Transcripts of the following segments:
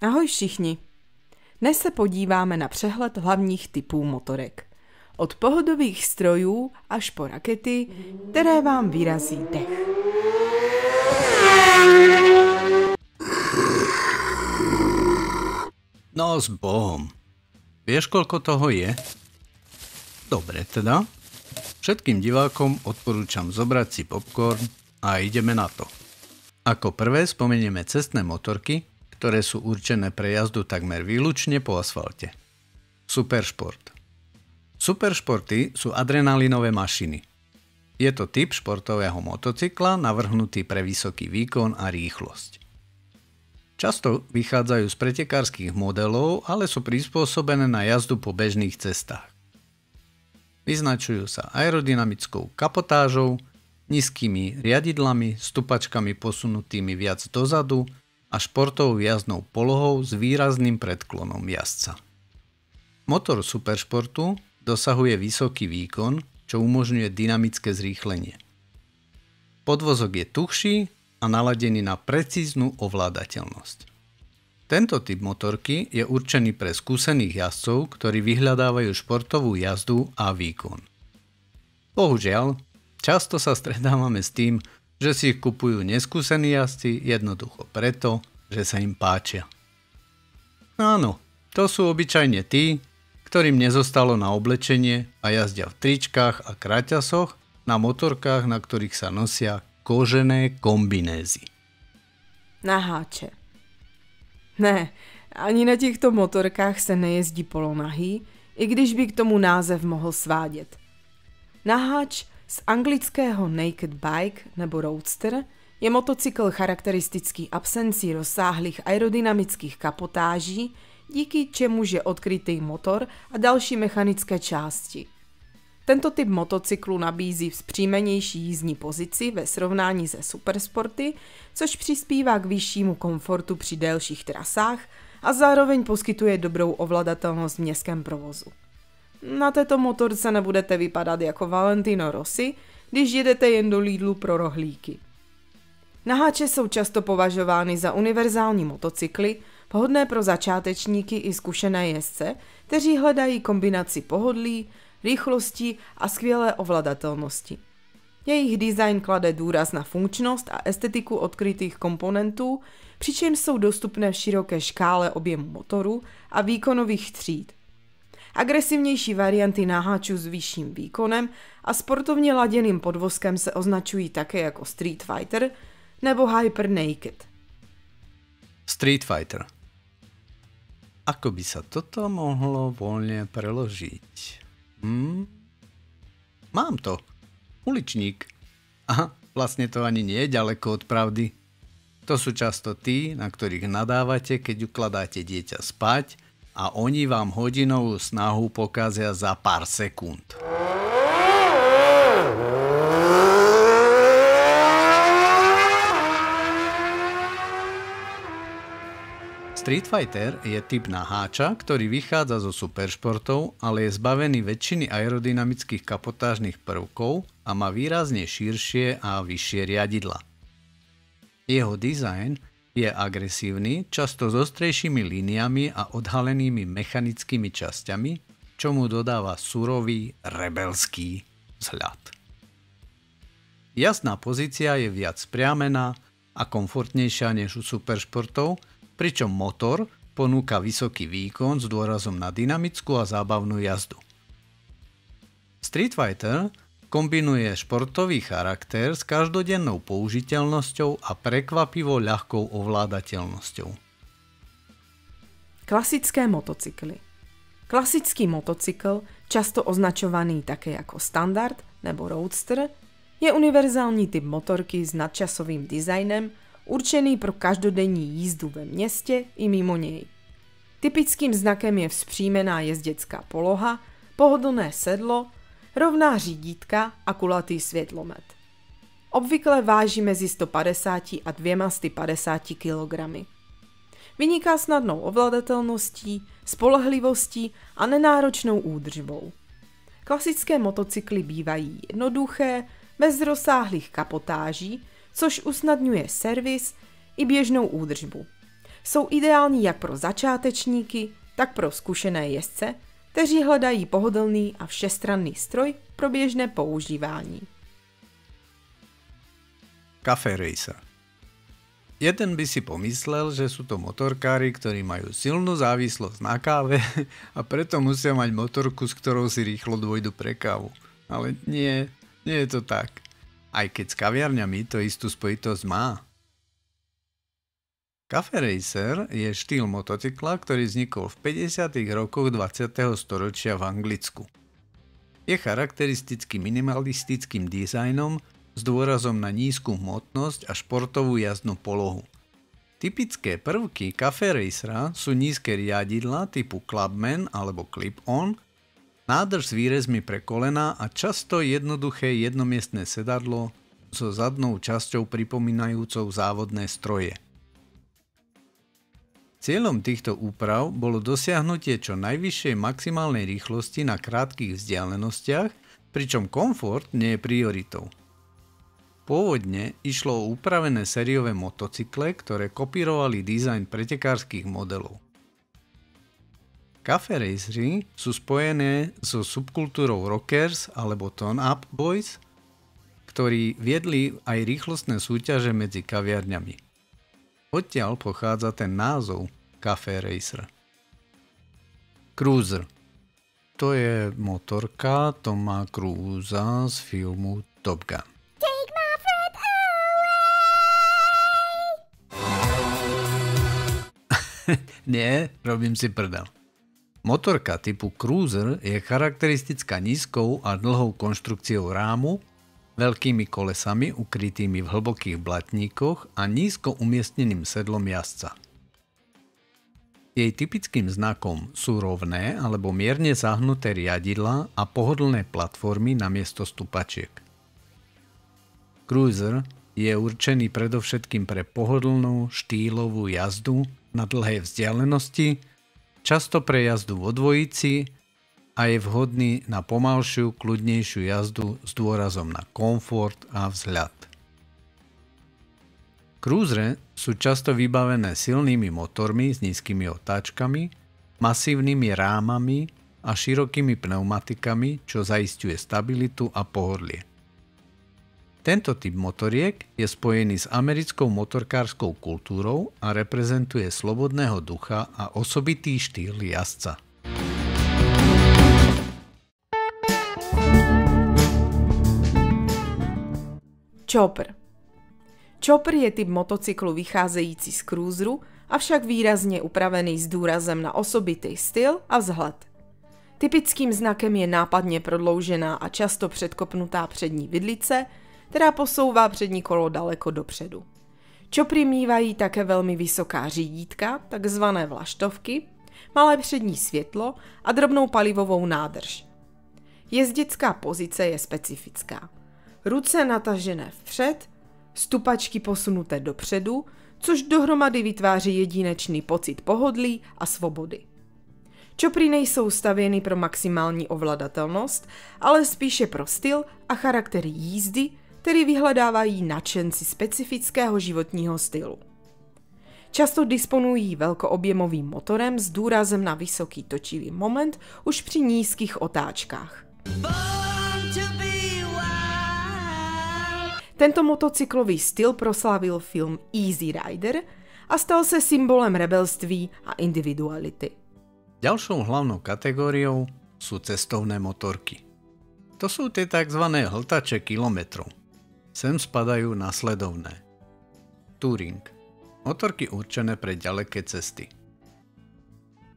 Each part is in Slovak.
Ahoj všichni. Dnes se podíváme na přehled hlavních typů motorek. Od pohodových strojů až po rakety, které vám vyrazí dech. No s Bohom. Vieš, koľko toho je? Dobre teda. Všetkým divákom odporúčam zobrať si popcorn a ideme na to. Ako prvé spomenieme cestné motorky, ktoré sú určené pre jazdu takmer výlučne po asfalte. Superšport. Superšporty sú adrenalinové mašiny. Je to typ športového motocykla navrhnutý pre vysoký výkon a rýchlosť. Často vychádzajú z pretekárskych modelov, ale sú prispôsobené na jazdu po bežných cestách. Vyznačujú sa aerodynamickou kapotážou, nízkymi riadidlami, stupačkami posunutými viac dozadu a športovou jazdnou polohou s výrazným predklonom jazdca. Motor superšportu dosahuje vysoký výkon, čo umožňuje dynamické zrýchlenie. Podvozok je tuchší a naladený na precíznu ovládateľnosť. Tento typ motorky je určený pre skúsených jazdcov, ktorí vyhľadávajú športovú jazdu a výkon. Bohužiaľ, často sa stretávame s tým, že si ich kupujú neskúsení jazdci jednoducho preto, že sa im páčia. Áno, to sú obyčajne tí, ktorým nezostalo na oblečenie a jazdia v tričkách a kraťasoch na motorkách, na ktorých sa nosia kožené kombinézy. Na háče. Ne, ani na těchto motorkách se nejezdí polonahý, i když by k tomu název mohl svádět. Naháč z anglického naked bike nebo roadster je motocykl charakteristický absencí rozsáhlých aerodynamických kapotáží, díky čemuž je odkrytý motor a další mechanické části. Tento typ motocyklu nabízí vzpřímenější jízdní pozici ve srovnání se supersporty, což přispívá k vyššímu komfortu při delších trasách a zároveň poskytuje dobrou ovladatelnost v městském provozu. Na této motorce nebudete vypadat jako Valentino Rossi, když jedete jen do Lidlu pro rohlíky. Naháče jsou často považovány za univerzální motocykly, vhodné pro začátečníky i zkušené jezdce, kteří hledají kombinaci pohodlí, rychlosti a skvělé ovladatelnosti. Jejich design klade důraz na funkčnost a estetiku odkrytých komponentů, přičemž jsou dostupné v široké škále objemu motoru a výkonových tříd. Agresivnější varianty naháčů s vyšším výkonem a sportovně laděným podvozkem se označují také jako Street Fighter nebo Hyper Naked. Street Fighter. Ako by sa toto mohlo voľne preložiť? Mám to. Uličník. Aha, vlastne to ani nie je ďaleko od pravdy. To sú často tí, na ktorých nadávate, keď ukladáte dieťa spať a oni vám hodinovú snahu pokazia za pár sekúnd. Street Fighter je typ naháča, ktorý vychádza zo superšportov, ale je zbavený väčšiny aerodynamických kapotážnych prvkov a má výrazne širšie a vyššie riadidla. Jeho dizajn je agresívny, často s ostrejšími líniami a odhalenými mechanickými časťami, čo mu dodáva surový, rebelský vzhľad. Jazdná pozícia je viac spriamená a komfortnejšia než u superšportov, pričom motor ponúka vysoký výkon s dôrazom na dynamickú a zábavnú jazdu. Street Fighter kombinuje športový charakter s každodennou použiteľnosťou a prekvapivo ľahkou ovládateľnosťou. Klasické motocykly. Klasický motocykl, často označovaný také jako standard nebo roadster, je univerzální typ motorky s nadčasovým designem, určený pro každodenní jízdu ve městě i mimo něj. Typickým znakem je vzpřímená jezdecká poloha, pohodlné sedlo, rovná řídítka a kulatý světlomet. Obvykle váží mezi 150 a 250 kg. Vyniká snadnou ovladatelností, spolehlivostí a nenáročnou údržbou. Klasické motocykly bývají jednoduché, bez rozsáhlých kapotáží, což usnadňuje servis i běžnou údržbu. Jsou ideální jak pro začátečníky, tak pro zkušené jezdce, kteří hledají pohodlný a všestranný stroj pro běžné používání. Cafe Racer. Jeden by si pomyslel, že sú to motorkári, ktorí majú silnú závislosť na káve a preto musia mať motorku, s ktorou si rýchlo dôjdu pre kávu. Ale nie je to tak. Aj keď s kaviarňami to istú spojitosť má. Cafe Racer je štýl motocykla, ktorý vznikol v 50. rokoch 20. storočia v Anglicku. Je charakteristický minimalistickým dizajnom s dôrazom na nízku hmotnosť a športovú jazdnú polohu. Typické prvky Cafe Racera sú nízke riadidlá typu Clubman alebo Clip-on, nádrž s výrezmi pre kolená a často jednoduché jednomiestne sedadlo so zadnou časťou pripomínajúcou závodné stroje. Cieľom týchto úprav bolo dosiahnutie čo najvyššej maximálnej rýchlosti na krátkych vzdialenostiach, pričom komfort nie je prioritou. Pôvodne išlo o upravené sériové motocykle, ktoré kopírovali dizajn pretekárskych modelov. Cafe racery sú spojené so subkultúrou rockers alebo tone-up boys, ktorí viedli aj rýchlostné súťaže medzi kaviarňami. Odtiaľ pochádza ten názov Cafe Racer. Cruiser. To je motorka Toma Cruisa z filmu Top Gun. Nie, robím si prdel. Motorka typu Cruiser je charakteristická nízkou a dlhou konštrukciou rámu, veľkými kolesami ukrytými v hlbokých blatníkoch a nízko umiestneným sedlom jazdca. Jej typickým znakom sú rovné alebo mierne zahnuté riadidlá a pohodlné platformy namiesto stupačiek. Cruiser je určený predovšetkým pre pohodlnú štýlovú jazdu na dlhé vzdialenosti, často pre jazdu vo dvojici a je vhodný na pomalšiu, kľudnejšiu jazdu s dôrazom na komfort a vzhľad. Cruisery sú často vybavené silnými motormi s nízkymi otáčkami, masívnymi rámami a širokými pneumatikami, čo zaisťuje stabilitu a pohodlie. Tento typ motoriek je spojený s americkou motorkárskou kultúrou a reprezentuje slobodného ducha a osobitý štýl jazdca. Chopper. Chopper je typ motocyklu vycházející z cruiseru, avšak výrazně upravený s důrazem na osobitý styl a vzhled. Typickým znakem je nápadně prodloužená a často předkopnutá přední vidlice, která posouvá přední kolo daleko dopředu. Choppery mívají také velmi vysoká řídítka, takzvané vlaštovky, malé přední světlo a drobnou palivovou nádrž. Jezdecká pozice je specifická. Ruce natažené vpřed, stupačky posunuté dopředu, což dohromady vytváří jedinečný pocit pohodlí a svobody. Choppery nejsou stavěny pro maximální ovladatelnost, ale spíše pro styl a charakter jízdy, který vyhledávají nadšenci specifického životního stylu. Často disponují velkoobjemovým motorem s důrazem na vysoký točivý moment už při nízkých otáčkách. Tento motocyklový styl proslávil film Easy Rider a stal se symbolem rebelství a individuality. Ďalšou hlavnou kategóriou sú cestovné motorky. To sú tie tzv. Hltače kilometrov. Sem spadajú nasledovné. Touring. Motorky určené pre ďaleké cesty.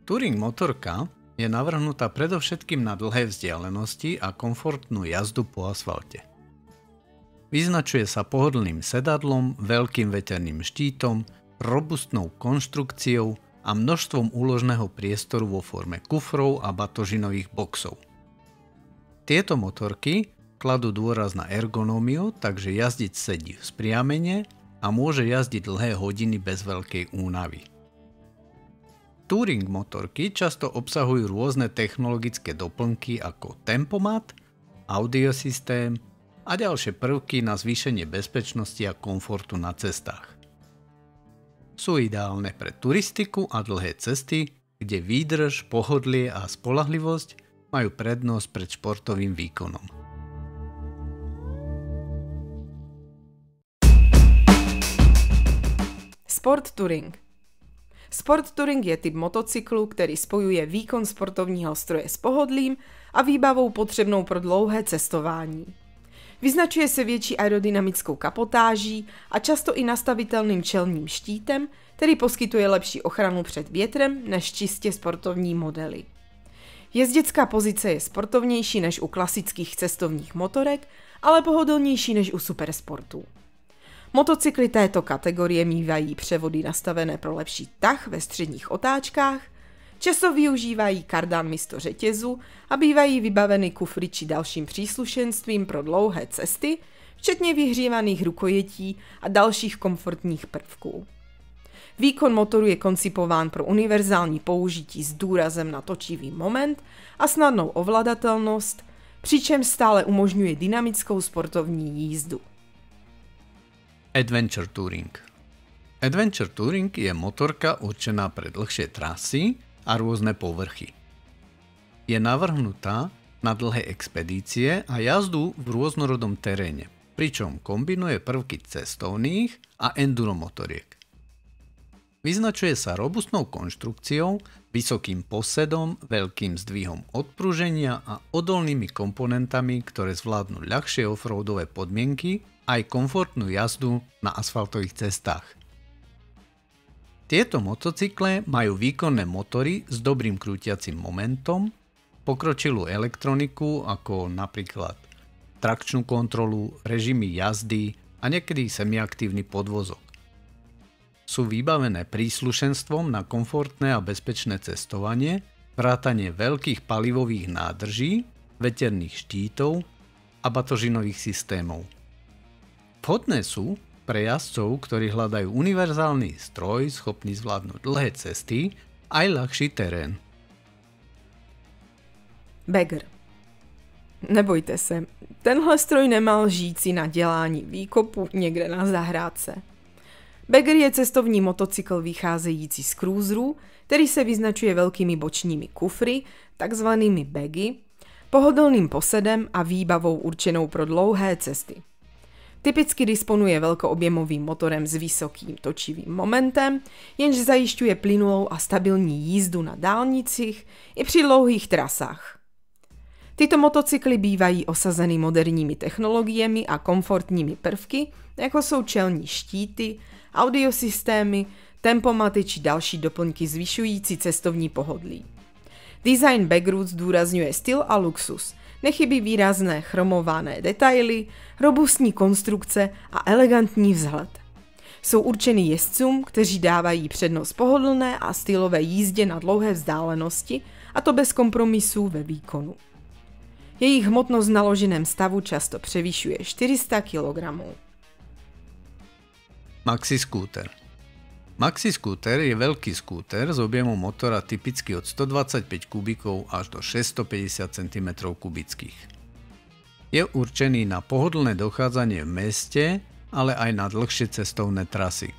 Touring motorka je navrhnutá predovšetkým na dlhé vzdialenosti a komfortnú jazdu po asfalte. Vyznačuje sa pohodlným sedadlom, veľkým veterným štítom, robustnou konštrukciou a množstvom úložného priestoru vo forme kufrov a batožinových boxov. Tieto motorky kladú dôraz na ergonómiu, takže jazdič sedí vzpriamene a môže jazdiť dlhé hodiny bez veľkej únavy. Touring motorky často obsahujú rôzne technologické doplnky ako tempomat, audiosystém a ďalšie prvky na zvýšenie bezpečnosti a komfortu na cestách. Sú ideálne pre turistiku a dlhé cesty, kde výdrž, pohodlie a spoľahlivosť majú prednosť pred športovým výkonom. Sport touring. Sport touring je typ motocyklu, ktorý spojuje výkon sportovního stroje s pohodlím a výbavou potřebnou pro dlouhé cestování. Vyznačuje se větší aerodynamickou kapotáží a často i nastavitelným čelním štítem, který poskytuje lepší ochranu před větrem než čistě sportovní modely. Jezdecká pozice je sportovnější než u klasických cestovních motorek, ale pohodlnější než u supersportů. Motocykly této kategorie mívají převody nastavené pro lepší tah ve středních otáčkách, často využívají kardán místo řetězu a bývají vybaveny kufry či dalším příslušenstvím pro dlouhé cesty, včetně vyhřívaných rukojetí a dalších komfortních prvků. Výkon motoru je koncipován pro univerzální použití s důrazem na točivý moment a snadnou ovladatelnost, přičemž stále umožňuje dynamickou sportovní jízdu. Adventure Touring. Adventure Touring je motorka určená pre dlhšie trasy a rôzne povrchy. Je navrhnutá na dlhé expedície a jazdu v rôznorodom teréne, pričom kombinuje prvky cestovných a enduro motoriek. Vyznačuje sa robustnou konštrukciou, vysokým posedom, veľkým zdvihom odpruženia a odolnými komponentami, ktoré zvládnu ľahšie offroadové podmienky aj komfortnú jazdu na asfaltových cestách. Tieto motocykle majú výkonné motory s dobrým krútiacim momentom, pokročilú elektroniku ako napríklad trakčnú kontrolu, režimy jazdy a niekedy semiaktívny podvozok. Sú vybavené príslušenstvom na komfortné a bezpečné cestovanie, vrátanie veľkých palivových nádrží, veterných štítov a batožinových systémov. Vhodné sú pre jazdcov, ktorí hľadajú univerzálny stroj schopný zvládnuť dlhé cesty aj ľahší terén. Bagger. Nebojte se, tenhle stroj nemal žijící na dělání výkopu někde na zahrádce. Bagger je cestovní motocykl vycházející z cruiserů, který se vyznačuje velkými bočními kufry, takzvanými bagy, pohodlným posedem a výbavou určenou pro dlouhé cesty. Typicky disponuje velkoobjemovým motorem s vysokým točivým momentem, jenž zajišťuje plynulou a stabilní jízdu na dálnicích i při dlouhých trasách. Tyto motocykly bývají osazeny moderními technologiemi a komfortními prvky, jako jsou čelní štíty, audiosystémy, tempomaty či další doplňky zvyšující cestovní pohodlí. Design baggerů zdůrazňuje styl a luxus, nechybí výrazné chromované detaily, robustní konstrukce a elegantní vzhled. Jsou určeny jezdcům, kteří dávají přednost pohodlné a stylové jízdě na dlouhé vzdálenosti, a to bez kompromisů ve výkonu. Jejich hmotnost v naloženém stavu často převyšuje 400 kg. Maxi skúter. Maxi skúter je veľký skúter s objemom motora typicky od 125 kubíkov až do 650 cm kubických. Je určený na pohodlné dochádzanie v meste, ale aj na dlhšie cestovné trasy.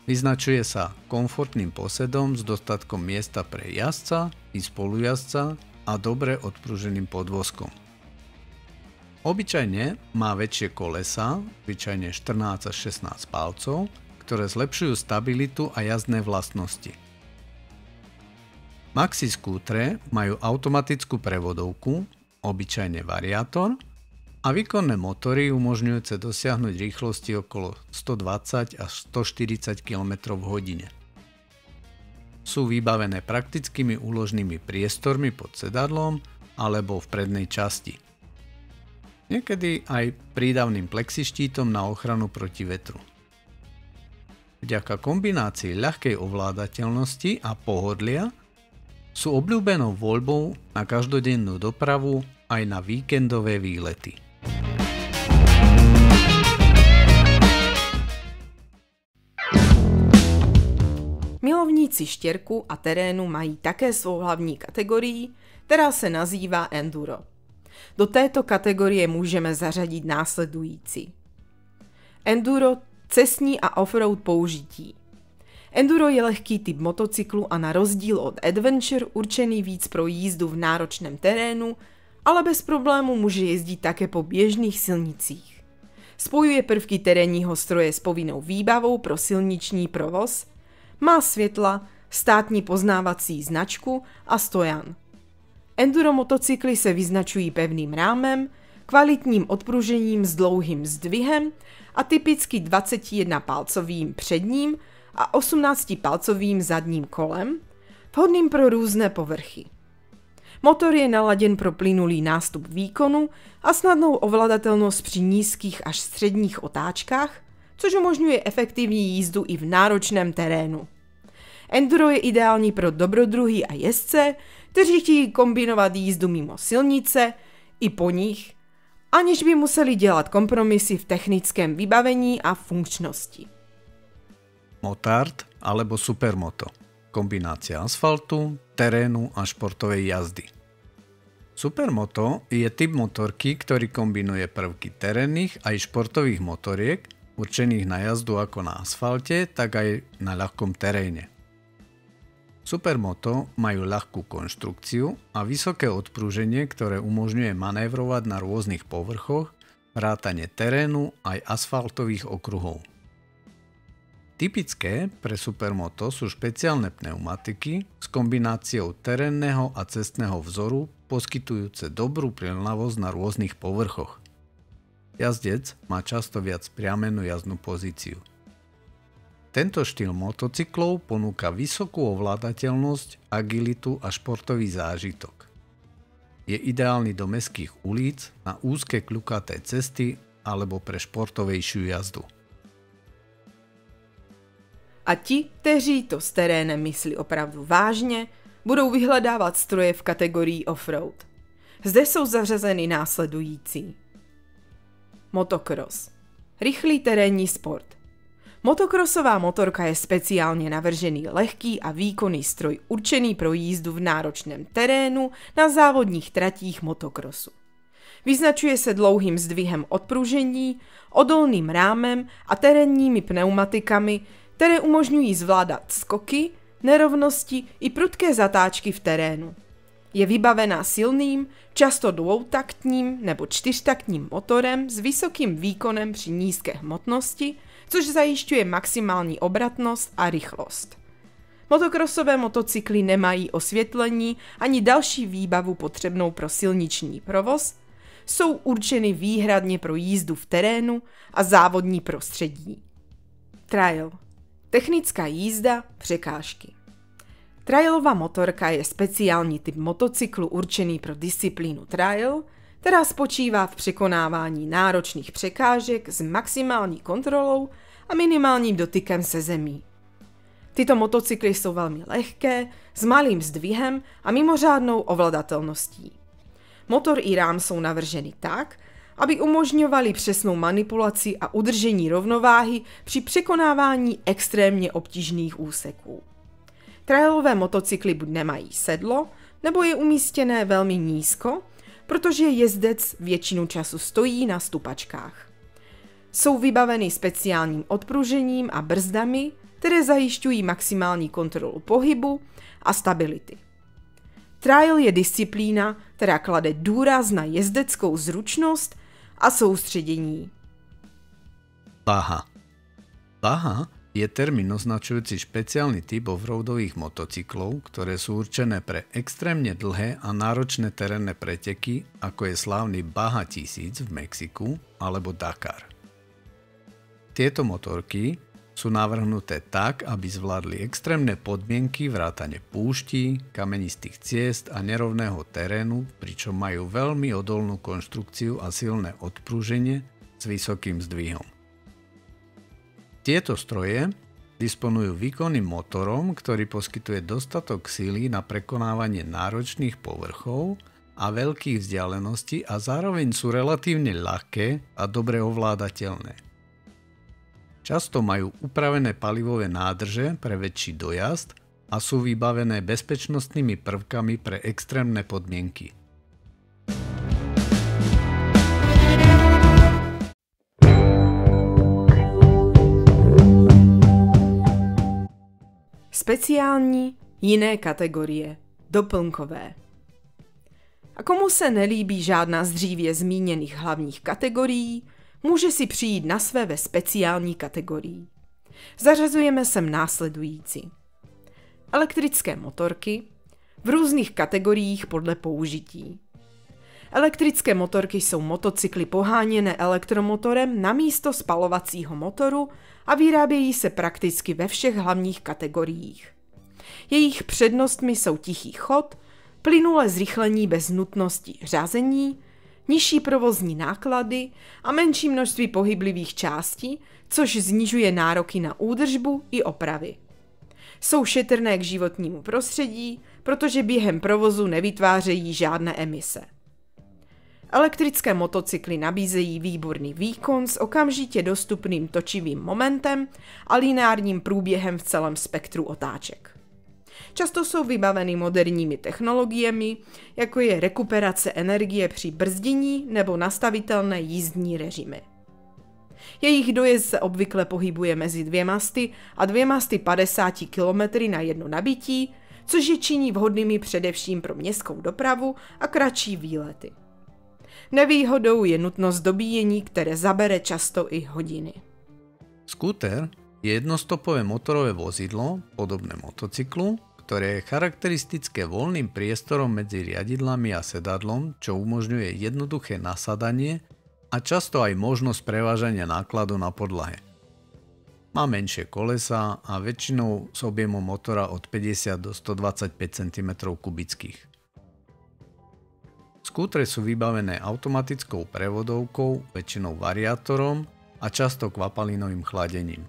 Vyznačuje sa komfortným posedom s dostatkom miesta pre jazdca i spolujazdca a dobre odpruženým podvozkom. Obyčajne má väčšie kolesá, zvyčajne 14 až 16 palcov, ktoré zlepšujú stabilitu a jazdné vlastnosti. Maxi skútre majú automatickú prevodovku, obyčajne variátor, a výkonné motory umožňujúce dosiahnuť rýchlosti okolo 120 až 140 km v hodine. Sú vybavené praktickými úložnými priestormi pod sedadlom alebo v prednej časti. Niekedy aj prídavným plexištítom na ochranu proti vetru. Vďaka kombinácii ľahkej ovládateľnosti a pohodlia sú obľúbenou voľbou na každodennú dopravu aj na víkendové výlety. Milovníci štěrku a terénu mají také svou hlavní kategorii, která se nazývá enduro. Do této kategorie můžeme zařadit následující. Enduro, cestní a offroad použití. Enduro je lehký typ motocyklu a na rozdíl od Adventure určený víc pro jízdu v náročném terénu, ale bez problému může jezdit také po běžných silnicích. Spojuje prvky terénního stroje s povinnou výbavou pro silniční provoz, má světla, státní poznávací značku a stojan. Enduro motocykly se vyznačují pevným rámem, kvalitním odpružením s dlouhým zdvihem a typicky 21-palcovým předním a 18-palcovým zadním kolem, vhodným pro různé povrchy. Motor je naladěn pro plynulý nástup výkonu a snadnou ovladatelnost při nízkých až středních otáčkách, což umožňuje efektivní jízdu i v náročném terénu. Enduro je ideální pro dobrodruhy a jezdce, kteří chtějí kombinovat jízdu mimo silnice i po nich, aniž by museli dělat kompromisy v technickém vybavení a funkčnosti. Motard alebo supermoto. Kombinácia asfaltu, terénu a športovej jazdy. Supermoto je typ motorky, ktorý kombinuje prvky terénnych aj športových motoriek, určených na jazdu ako na asfalte, tak aj na ľahkom teréne. Supermoto majú ľahkú konštrukciu a vysoké odprúženie, ktoré umožňuje manévrovať na rôznych povrchoch, vrátane terénu aj asfaltových okruhov. Typické pre supermoto sú špeciálne pneumatiky s kombináciou terénneho a cestného vzoru poskytujúce dobrú priľnavosť na rôznych povrchoch. Jazdec má často viac priamenú jazdnú pozíciu. Tento štýl motocyklov ponúka vysokú ovládateľnosť, agilitu a športový zážitok. Je ideálny do mestských ulic, na úzke kľukaté cesty alebo pre športovejšiu jazdu. A ti, kteří to s terénem myslí opravdu vážně, budou vyhledávat stroje v kategorii offroad. Zde jsou zařazeny následující. Motocross. Rychlý terénní sport. Motokrosová motorka je speciálně navržený lehký a výkonný stroj určený pro jízdu v náročném terénu na závodních tratích motokrosu. Vyznačuje se dlouhým zdvihem odpružení, odolným rámem a terénními pneumatikami, které umožňují zvládat skoky, nerovnosti i prudké zatáčky v terénu. Je vybavená silným, často dvoutaktním nebo čtyřtaktním motorem s vysokým výkonem při nízké hmotnosti, což zajišťuje maximální obratnost a rychlost. Motokrosové motocykly nemají osvětlení ani další výbavu potřebnou pro silniční provoz, jsou určeny výhradně pro jízdu v terénu a závodní prostředí. Trail. Technická jízda, překážky. Trailová motorka je speciální typ motocyklu určený pro disciplínu trail, která spočívá v překonávání náročných překážek s maximální kontrolou a minimálním dotykem se zemí. Tyto motocykly jsou velmi lehké, s malým zdvihem a mimořádnou ovladatelností. Motor i rám jsou navrženy tak, aby umožňovaly přesnou manipulaci a udržení rovnováhy při překonávání extrémně obtížných úseků. Trailové motocykly buď nemají sedlo, nebo je umístěné velmi nízko, protože jezdec většinu času stojí na stupačkách. Jsou vybaveny speciálním odpružením a brzdami, které zajišťují maximální kontrolu pohybu a stability. Trail je disciplína, která klade důraz na jezdeckou zručnost a soustředění. Váha. Váha je termín označujúci špeciálny typ offroadových motocyklov, ktoré sú určené pre extrémne dlhé a náročné terénne preteky, ako je slávny Baja 1000 v Mexiku alebo Dakar. Tieto motorky sú navrhnuté tak, aby zvládli extrémne podmienky vrátane púští, kamenistých ciest a nerovného terénu, pričom majú veľmi odolnú konštrukciu a silné odprúženie s vysokým zdvihom. Tieto stroje disponujú výkonným motorom, ktorý poskytuje dostatok síly na prekonávanie náročných povrchov a veľkých vzdialeností a zároveň sú relatívne ľahké a dobre ovládateľné. Často majú upravené palivové nádrže pre väčší dojazd a sú vybavené bezpečnostnými prvkami pre extrémne podmienky. speciální, jiné kategorie, doplňkové. A komu se nelíbí žádná z dříve zmíněných hlavních kategorií, může si přijít na své ve speciální kategorii. Zařazujeme sem následující. Elektrické motorky v různých kategoriích podle použití. Elektrické motorky jsou motocykly poháněné elektromotorem na místo spalovacího motoru a vyrábějí se prakticky ve všech hlavních kategoriích. Jejich přednostmi jsou tichý chod, plynulé zrychlení bez nutnosti řazení, nižší provozní náklady a menší množství pohyblivých částí, což snižuje nároky na údržbu i opravy. Jsou šetrné k životnímu prostředí, protože během provozu nevytvářejí žádné emise. Elektrické motocykly nabízejí výborný výkon s okamžitě dostupným točivým momentem a lineárním průběhem v celém spektru otáček. Často jsou vybaveny moderními technologiemi, jako je rekuperace energie při brzdění nebo nastavitelné jízdní režimy. Jejich dojezd se obvykle pohybuje mezi 200 a 250 km na jedno nabití, což je činí vhodnými především pro městskou dopravu a kratší výlety. Nevýhodou je nutnost dobíjení, které zabere často i hodiny. Skúter je jednostopové motorové vozidlo, podobné motocyklu, ktoré je charakteristické voľným priestorom medzi riadidlami a sedadlom, čo umožňuje jednoduché nasadanie a často aj možnosť prevážania nákladu na podlahe. Má menšie kolesá a väčšinou s objemom motora od 50 do 125 cm3. Skútre sú vybavené automatickou prevodovkou, väčšinou variátorom a často kvapalinovým chladením.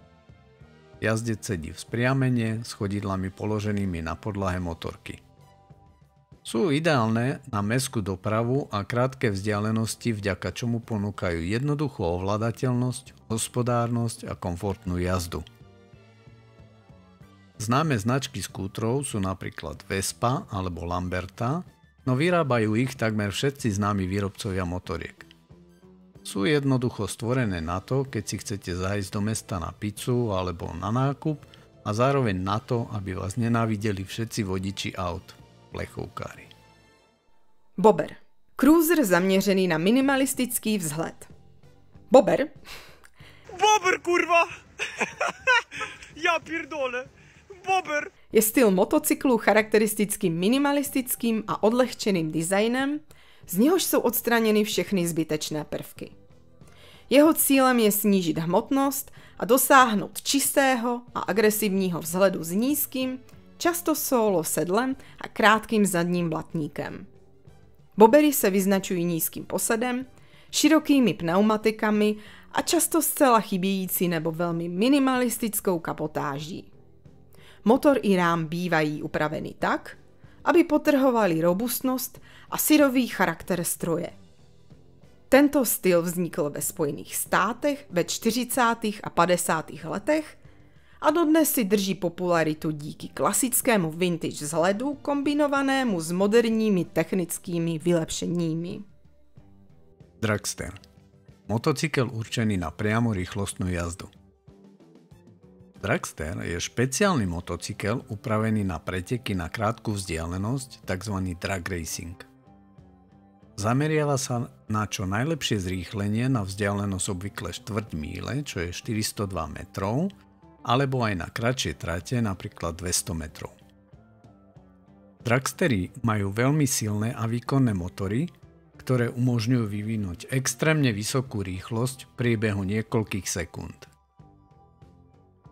Jazdec sedí v spriamene s chodidlami položenými na podlahe motorky. Sú ideálne na mestskú dopravu a krátke vzdialenosti, vďaka čomu ponúkajú jednoduchú ovládateľnosť, hospodárnosť a komfortnú jazdu. Známe značky skútrov sú napríklad Vespa alebo Lamberta, no vyrábajú ich takmer všetci známi výrobcovia motoriek. Sú jednoducho stvorené na to, keď si chcete zájsť do mesta na pizzu alebo na nákup a zároveň na to, aby vás nenávideli všetci vodiči aut, plechovkári. Bober. Cruiser zaměřený na minimalistický vzhled. Bober? Bober, kurva! Já pierdolę! Bober! Je styl motocyklu charakteristickým minimalistickým a odlehčeným designem, z něhož jsou odstraněny všechny zbytečné prvky. Jeho cílem je snížit hmotnost a dosáhnout čistého a agresivního vzhledu s nízkým, často solo sedlem a krátkým zadním blatníkem. Bobery se vyznačují nízkým posadem, širokými pneumatikami a často zcela chybějící nebo velmi minimalistickou kapotáží. Motor i rám bývají upraveny tak, aby podtrhovali robustnost a syrový charakter stroje. Tento styl vznikl ve Spojených státech ve 40. a 50. letech a dodnes si drží popularitu díky klasickému vintage vzhledu kombinovanému s moderními technickými vylepšeními. Dragster. Motocykel určený na priamo rýchlostnú jazdu. Dragster je špeciálny motocykel upravený na preteky na krátku vzdialenosť, tzv. drag racing. Zameriava sa na čo najlepšie zrýchlenie na vzdialenosť obvykle štvrť míle, čo je 402 metrov, alebo aj na kratšie trate, napríklad 200 metrov. Dragstery majú veľmi silné a výkonné motory, ktoré umožňujú vyvinúť extrémne vysokú rýchlosť v priebehu niekoľkých sekúnd.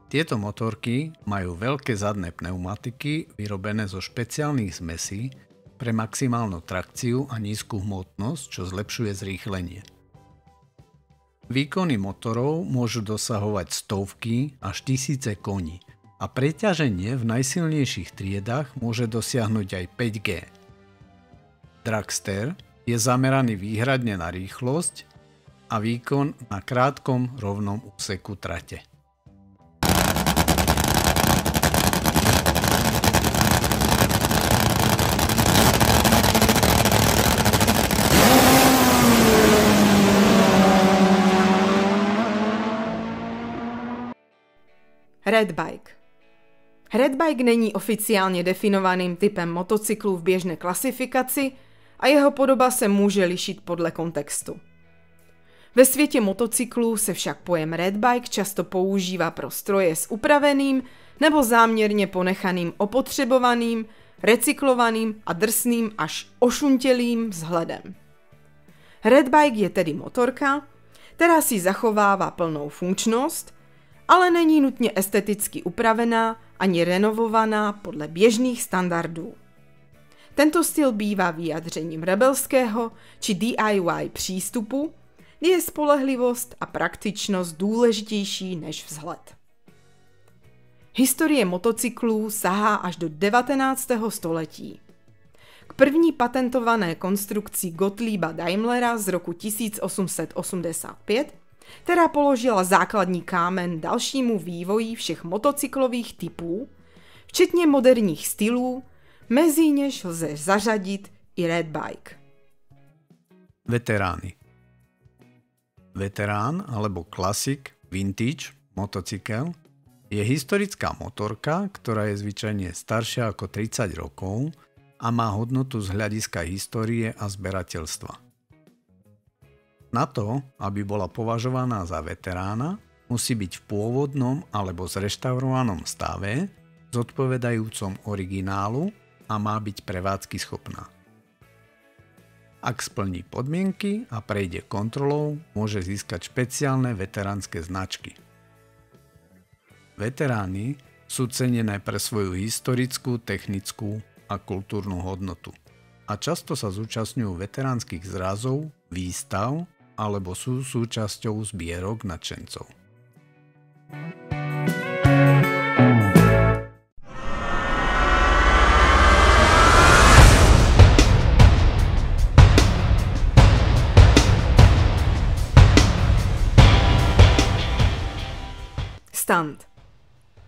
Tieto motorky majú veľké zadné pneumatiky vyrobené zo špeciálnych zmesí pre maximálnu trakciu a nízku hmotnosť, čo zlepšuje zrýchlenie. Výkony motorov môžu dosahovať stovky až tisíce koní a preťaženie v najsilnejších triedách môže dosiahnuť aj 5G. Dragster je zameraný výhradne na rýchlosť a výkon na krátkom rovnom úseku trate. Red bike. Redbike není oficiálně definovaným typem motocyklu v běžné klasifikaci a jeho podoba se může lišit podle kontextu. Ve světě motocyklů se však pojem redbike často používá pro stroje s upraveným nebo záměrně ponechaným opotřebovaným, recyklovaným a drsným až ošuntělým vzhledem. Redbike je tedy motorka, která si zachovává plnou funkčnost, ale není nutně esteticky upravená ani renovovaná podle běžných standardů. Tento styl bývá vyjádřením rebelského či DIY přístupu, kdy je spolehlivost a praktičnost důležitější než vzhled. Historie motocyklů sahá až do 19. století. K první patentované konstrukci Gottlieba Daimlera z roku 1885, která položila základní kámen dalšímu vývoji všech motocyklových typů, včetně moderních stylů, mezi něž lze zařadit i redbike. Veterány. Veterán alebo klasik, vintage, motocykel je historická motorka, ktorá je zvyčajne staršia ako 30 rokov a má hodnotu z hľadiska histórie a zberateľstva. Na to, aby bola považovaná za veterána, musí byť v pôvodnom alebo zreštaurovanom stave, zodpovedajúcom originálu a má byť prevádzky schopná. Ak splní podmienky a prejde kontrolou, môže získať špeciálne veteránske značky. Veterány sú cenené pre svoju historickú, technickú a kultúrnu hodnotu a často sa zúčastňujú veteránskych zrazov, výstav alebo sú súčasťou zbierok nadšencov.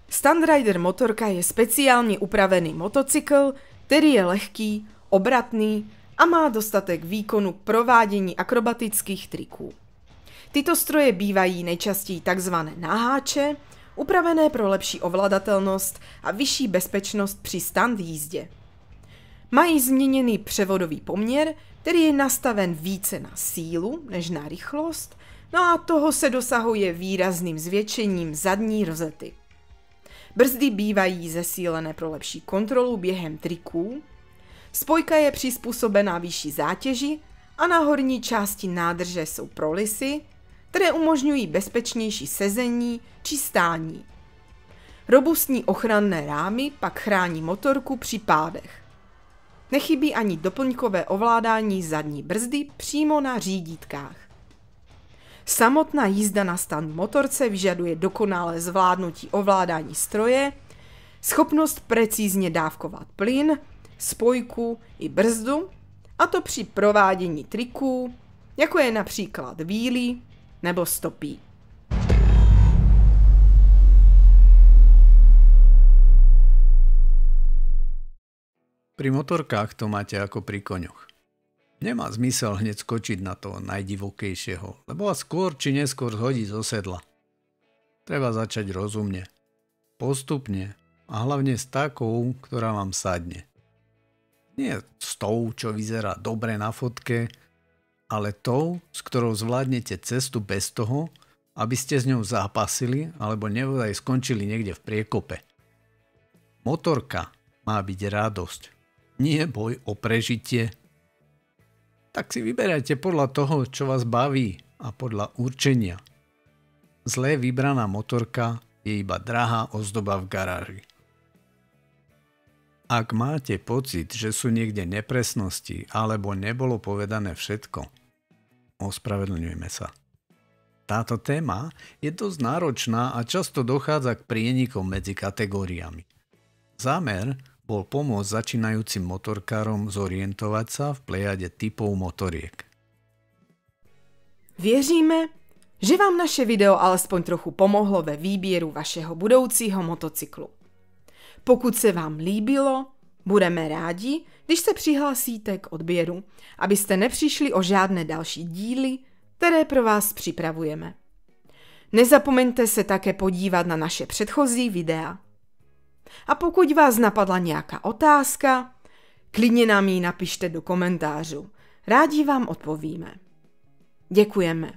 Stunt Rider motorka je speciálně upravený motocykl, který je lehký, obratný a má dostatek výkonu k provádění akrobatických triků. Tyto stroje bývají nejčastěji takzvané naháče, upravené pro lepší ovladatelnost a vyšší bezpečnost při stunt jízdě. Mají změněný převodový poměr, který je nastaven více na sílu než na rychlost, no a toho se dosahuje výrazným zvětšením zadní rozety. Brzdy bývají zesílené pro lepší kontrolu během triků, spojka je přizpůsobená vyšší zátěži a na horní části nádrže jsou prolisy, které umožňují bezpečnější sezení či stání. Robustní ochranné rámy pak chrání motorku při pádech. Nechybí ani doplňkové ovládání zadní brzdy přímo na řídítkách. Samotná jízda na stunt motorce vyžaduje dokonalé zvládnutí ovládání stroje, schopnost precízně dávkovat plyn, spojku i brzdu, a to při provádění triků, jako je například wheelie nebo stopí. Pri motorkách to máte ako pri koňoch. Nemá zmysel hneď skočiť na toho najdivokejšieho, lebo vás skôr či neskôr zhodí zo sedla. Treba začať rozumne, postupne a hlavne s takou, ktorá vám sadne. Nie s tou, čo vyzerá dobre na fotke, ale tou, s ktorou zvládnete cestu bez toho, aby ste s ňou zápasili alebo nebodaj skončili niekde v priekope. Motorka má byť radosť, nie boj o prežitie. Tak si vyberajte podľa toho, čo vás baví a podľa určenia. Zlé vybraná motorka je iba drahá ozdoba v garáži. Ak máte pocit, že sú niekde nepresnosti alebo nebolo povedané všetko, ospravedlňujme sa. Táto téma je dosť náročná a často dochádza k prienikom medzi kategóriami. Zámer bol pomôcť začínajúcim motorkárom zorientovať sa v plejade typov motoriek. Věříme, že vám naše video alespoň trochu pomohlo ve výběru vašeho budoucího motocyklu. Pokud se vám líbilo, budeme rádi, když se přihlásíte k odběru, abyste nepřišli o žádné další díly, které pro vás připravujeme. Nezapomeňte se také podívat na naše předchozí videa. A pokud vás napadla nějaká otázka, klidně nám ji napište do komentářů. Rádi vám odpovíme. Děkujeme.